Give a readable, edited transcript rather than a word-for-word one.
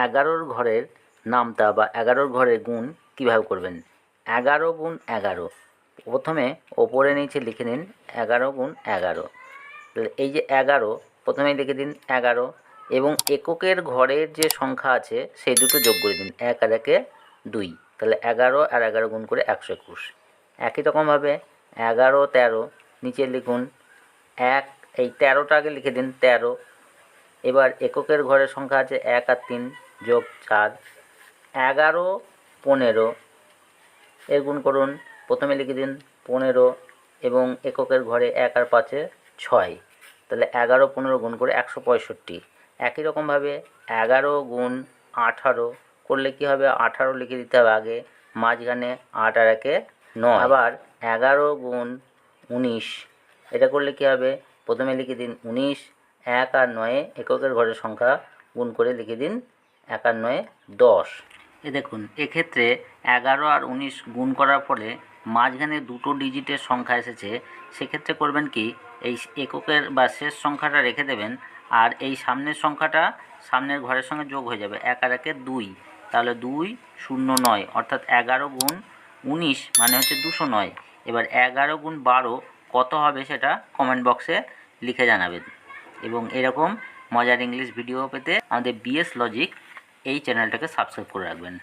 11র ঘরের নামতা বা 11র ঘরের গুণ কীভাবে করবেন। 11 গুণ 11, প্রথমে ওপরে নিচে লিখে নিন 11 গুণ 11। তাহলে এই যে 11, প্রথমেই লিখে দিন 11 এবং এককের ঘরের যে সংখ্যা আছে সেই দুটো যোগ করে দিন, 1 আর 1 2। তাহলে 11 আর 11 গুণ করে 121। একই রকমভাবে 11 13, নিচে লিখুন 1, এই 13টা আগে লিখে দিন 13। এবার এককের ঘরের সংখ্যা আছে 1 আর 3 যোগ 4। 11 15 এর গুণ করুন, প্রথমে লিখে দিন 15 এবং এককের ঘরে 1 আর 5 6। তাহলে 11 15 গুণ করে 165। একই রকমভাবে 11 গুণ 18 করলে কী হবে, 18 লিখে দিতে হবে আগে, মাঝখানে 8 আর 1 9। আবার 11 গুণ 19 এটা করলে কী হবে, প্রথমে লিখে দিন 19, 1 আর 9 এককের ঘরের সংখ্যা গুণ করে লিখে দিন 1 আর 9 10। দেখুন এক্ষেত্রে 11 আর 19 গুণ করার ফলে মাঝখানে দুটো ডিজিটের সংখ্যা এসেছে। সেক্ষেত্রে করবেন কি, এই এককের বা শেষ সংখ্যাটা রেখে দেবেন আর এই সামনের সংখ্যাটা সামনের ঘরের সঙ্গে যোগ হয়ে যাবে, 1 আর 1 2। তাহলে 209, অর্থাৎ 11 গুণ 19 মানে হচ্ছে 209। এবার 11 গুণ 12 কত হবে সেটা কমেন্ট বক্সে লিখে জানাবেন। এবং এরকম মজার ইংলিশ ভিডিও পেতে আমাদের বিএস লজিক এই চ্যানেলটাকে সাবস্ক্রাইব করে রাখবেন।